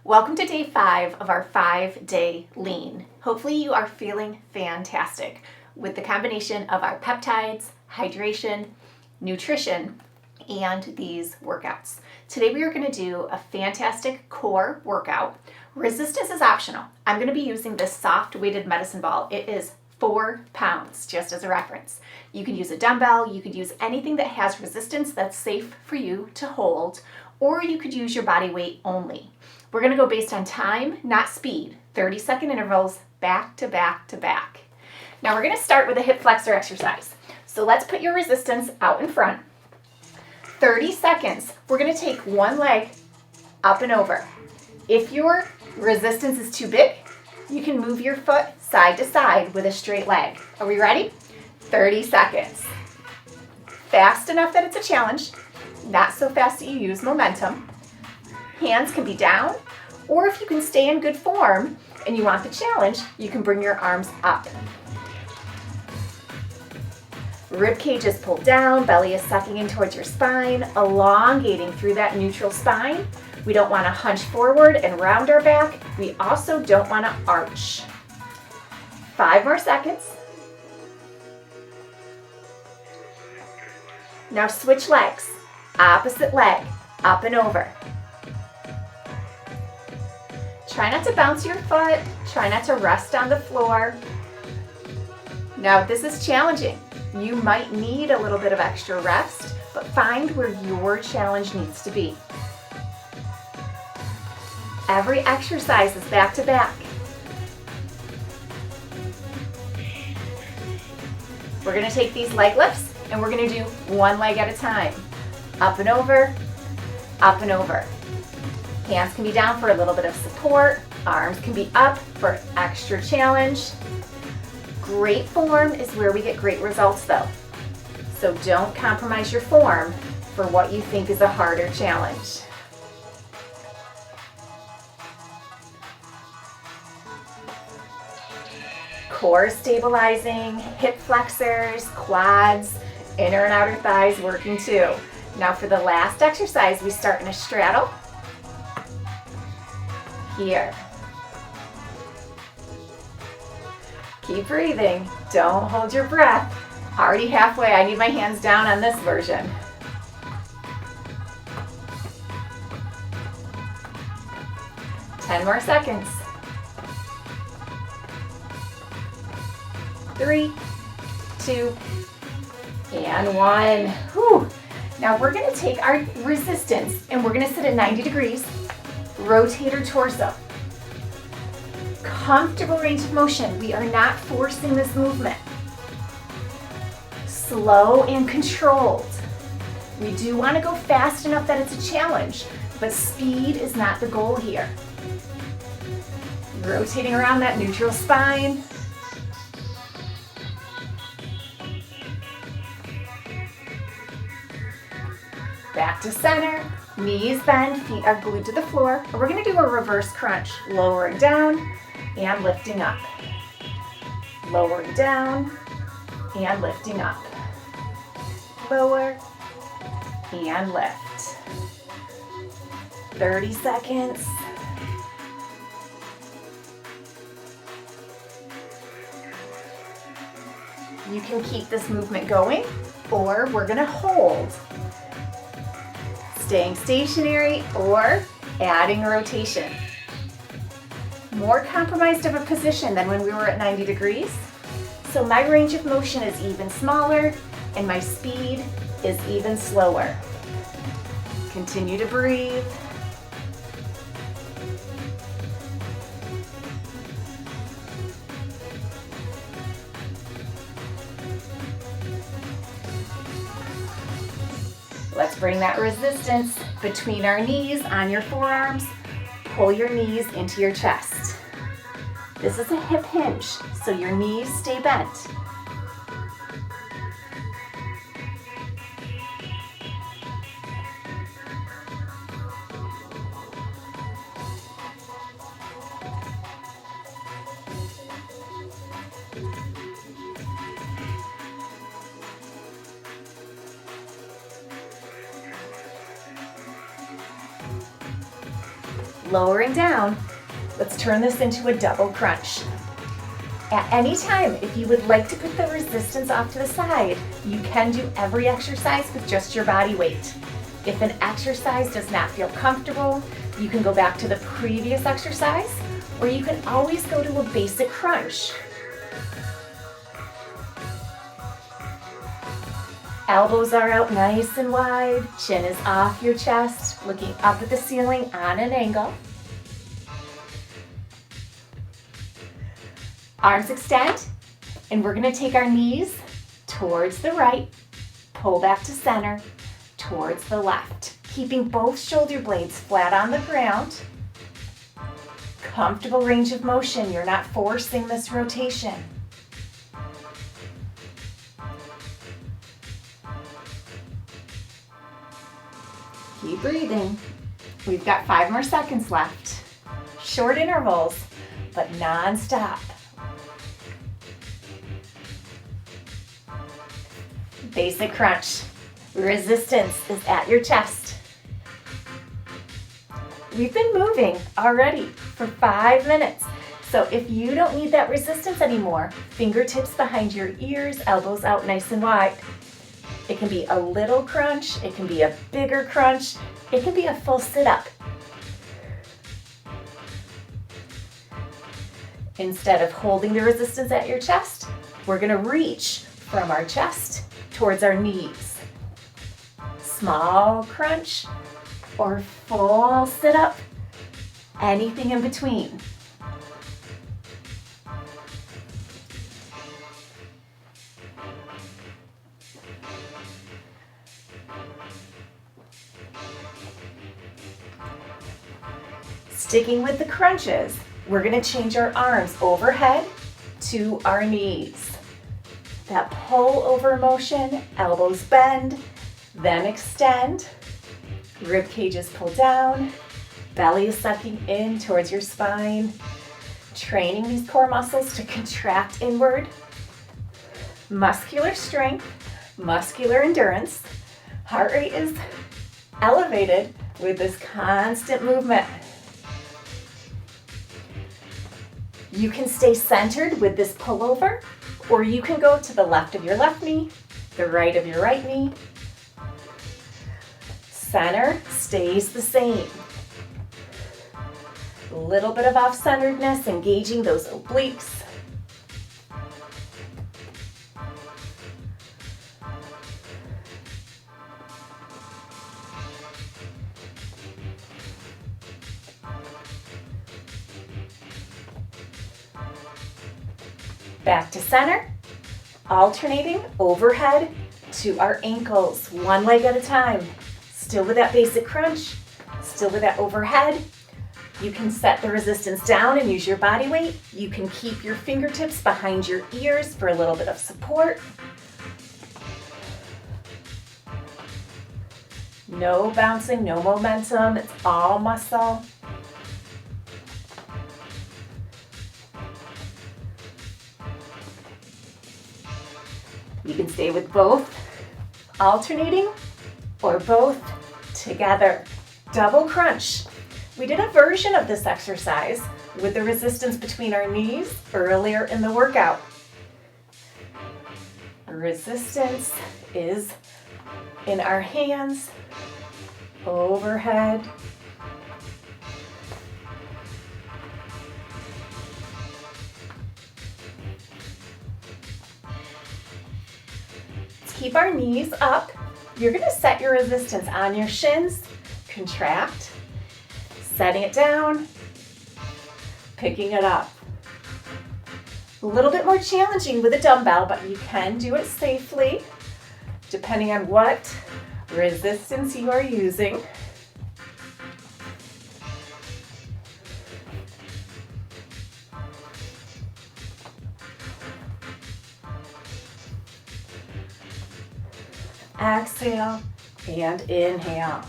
Welcome to day 5 of our 5-day lean. Hopefully you are feeling fantastic with the combination of our peptides, hydration, nutrition, and these workouts. Today we are going to do a fantastic core workout. Resistance is optional. I'm going to be using this soft weighted medicine ball. It is 4 pounds, just as a reference. You could use a dumbbell, you could use anything that has resistance that's safe for you to hold, or you could use your body weight only. We're going to go based on time, not speed. 30-second intervals, back to back to back. Now we're going to start with a hip flexor exercise. So let's put your resistance out in front. 30 seconds. We're going to take one leg up and over. If your resistance is too big, you can move your foot side to side with a straight leg. Are we ready? 30 seconds. Fast enough that it's a challenge, not so fast that you use momentum. Hands can be down, or if you can stay in good form and you want the challenge, you can bring your arms up. Rib cage is pulled down, belly is sucking in towards your spine, elongating through that neutral spine. We don't want to hunch forward and round our back. We also don't want to arch. 5 more seconds. Now switch legs. Opposite leg, up and over. Try not to bounce your foot. Try not to rest on the floor. Now this is challenging. You might need a little bit of extra rest, but find where your challenge needs to be. Every exercise is back to back. We're going to take these leg lifts and we're going to do one leg at a time. Up and over, up and over. Hands can be down for a little bit of support. Arms can be up for extra challenge. Great form is where we get great results though. So don't compromise your form for what you think is a harder challenge. Core stabilizing, hip flexors, quads, inner and outer thighs working too. Now for the last exercise, we start in a straddle. Here. Keep breathing. Don't hold your breath. Already halfway. I need my hands down on this version. Ten more seconds. 3, 2, and 1. Whew. Now we're going to take our resistance and we're going to sit at 90 degrees. Rotate our torso. Comfortable range of motion. We are not forcing this movement. Slow and controlled. We do want to go fast enough that it's a challenge, but speed is not the goal here. Rotating around that neutral spine. Back to center. Knees bend, feet are glued to the floor. And we're going to do a reverse crunch. Lowering down and lifting up. Lowering down and lifting up. Lower and lift. 30 seconds. You can keep this movement going, or we're going to hold. Staying stationary or adding a rotation. More compromised of a position than when we were at 90 degrees. So my range of motion is even smaller and my speed is even slower. Continue to breathe. Let's bring that resistance between our knees on your forearms. Pull your knees into your chest. This is a hip hinge, so your knees stay bent. lowering down, let's turn this into a double crunch. At any time, if you would like to put the resistance off to the side, you can do every exercise with just your body weight. If an exercise does not feel comfortable, you can go back to the previous exercise, or you can always go to a basic crunch. Elbows are out nice and wide, chin is off your chest, looking up at the ceiling on an angle. Arms extend, and we're gonna take our knees towards the right, pull back to center, towards the left, keeping both shoulder blades flat on the ground. Comfortable range of motion, you're not forcing this rotation. Keep breathing. We've got 5 more seconds left. Short intervals, but non-stop. Basic crunch. Resistance is at your chest. We've been moving already for 5 minutes. So if you don't need that resistance anymore, fingertips behind your ears, elbows out nice and wide. It can be a little crunch, it can be a bigger crunch, it can be a full sit-up. Instead of holding the resistance at your chest, we're gonna reach from our chest towards our knees. Small crunch or full sit-up, anything in between. Sticking with the crunches, we're going to change our arms overhead to our knees. That pull over motion, elbows bend, then extend. Rib cages pull down, belly is sucking in towards your spine. Training these core muscles to contract inward. Muscular strength, muscular endurance. Heart rate is elevated with this constant movement. You can stay centered with this pullover, or you can go to the left of your left knee, the right of your right knee. Center stays the same. A little bit of off-centeredness, engaging those obliques. Back to center, alternating overhead to our ankles, one leg at a time. Still with that basic crunch, still with that overhead. You can set the resistance down and use your body weight. You can keep your fingertips behind your ears for a little bit of support. No bouncing, no momentum, it's all muscle. You can stay with both alternating or both together. Double crunch. We did a version of this exercise with the resistance between our knees earlier in the workout. Resistance is in our hands, overhead. Keep our knees up. You're going to set your resistance on your shins, contract, setting it down, picking it up. A little bit more challenging with a dumbbell, but you can do it safely, depending on what resistance you are using. Exhale and inhale.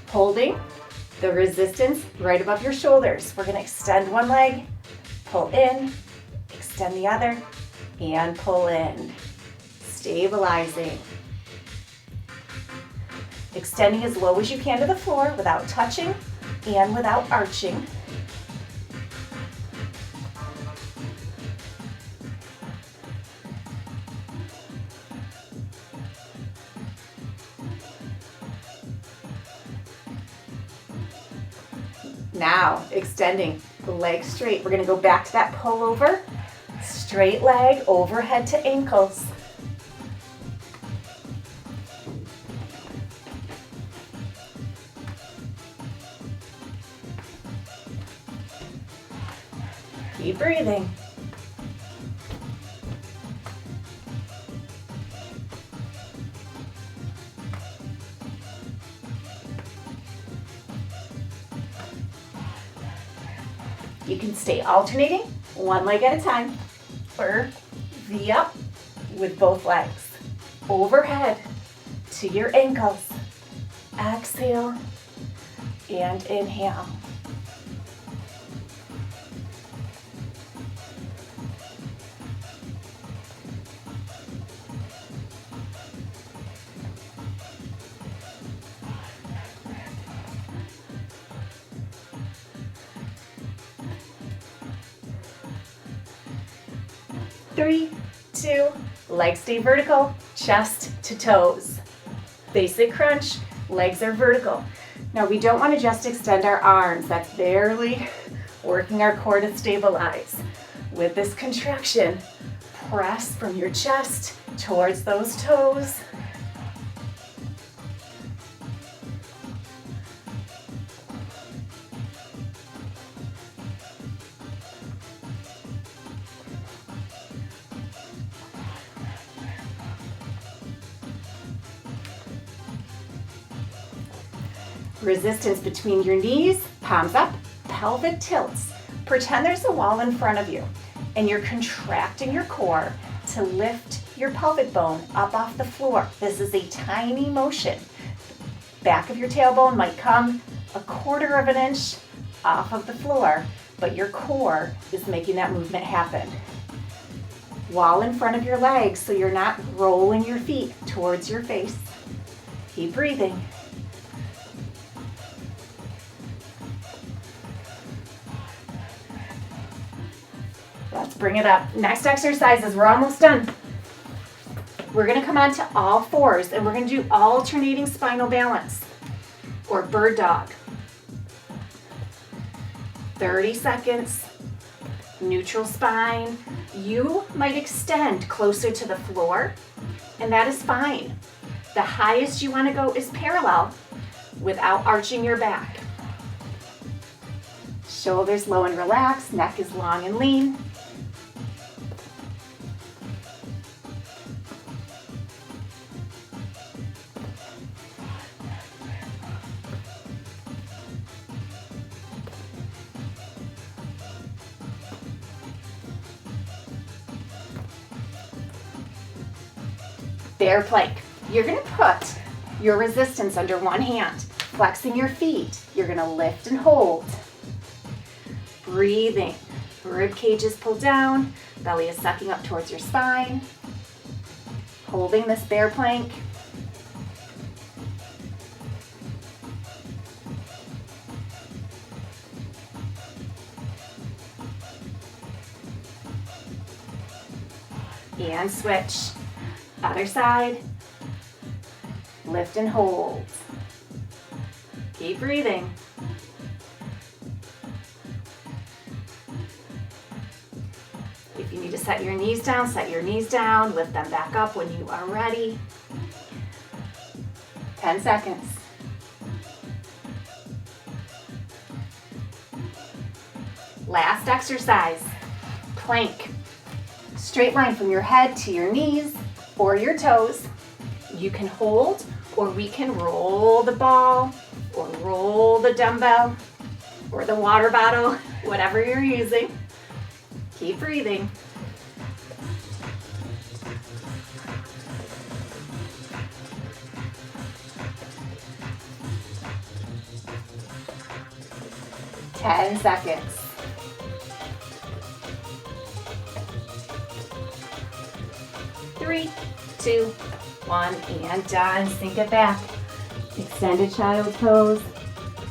Holding the resistance right above your shoulders. We're going to extend one leg, pull in, extend the other, and pull in. Stabilizing. extending as low as you can to the floor without touching and without arching. Now, extending the leg straight. We're going to go back to that pullover. Straight leg, overhead to ankles. Keep breathing. You can stay alternating, one leg at a time, or V up with both legs. Overhead to your ankles. Exhale and inhale. Three, two, legs stay vertical, chest to toes. Basic crunch, legs are vertical. Now we don't want to just extend our arms. That's barely working our core to stabilize. With this contraction, press from your chest towards those toes. Resistance between your knees, palms up, pelvic tilts. Pretend there's a wall in front of you and you're contracting your core to lift your pelvic bone up off the floor. This is a tiny motion. Back of your tailbone might come 1/4 of an inch off of the floor, but your core is making that movement happen. Wall in front of your legs so you're not rolling your feet towards your face. Keep breathing. Let's bring it up. Next exercise is we're almost done. We're going to come onto all fours and we're going to do alternating spinal balance or bird dog. 30 seconds, neutral spine. You might extend closer to the floor and that is fine. The highest you want to go is parallel without arching your back. Shoulders low and relaxed, neck is long and lean. Bear plank. You're going to put your resistance under one hand, flexing your feet. You're going to lift and hold. Breathing. Rib cage is pulled down, belly is sucking up towards your spine. Holding this bear plank. And switch. Other side. Lift and hold. Keep breathing. If you need to set your knees down, set your knees down. Lift them back up when you are ready. 10 seconds. Last exercise. Plank. Straight line from your head to your knees or your toes. You can hold or we can roll the ball or roll the dumbbell or the water bottle, whatever you're using. Keep breathing. Ten seconds. 3, 2, 1, and done. Sink it back. extended child's pose.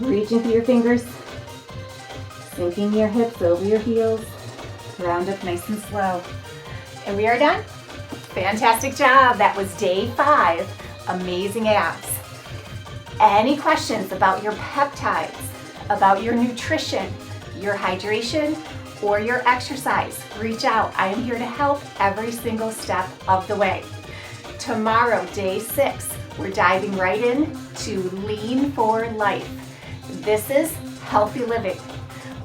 Reaching for your fingers, sinking your hips over your heels. Round up nice and slow. And we are done. Fantastic job. That was day 5. Amazing abs. Any questions about your peptides, about your nutrition, your hydration, or your exercise? Reach out. I am here to help every single step of the way. Tomorrow, day 6, we're diving right in to Lean for Life. This is healthy living.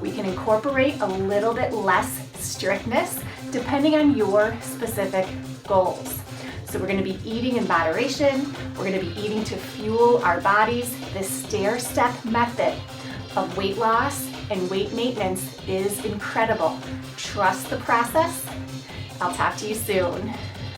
We can incorporate a little bit less strictness depending on your specific goals. So we're going to be eating in moderation. We're going to be eating to fuel our bodies. This stair-step method of weight loss and weight maintenance is incredible. Trust the process. I'll talk to you soon.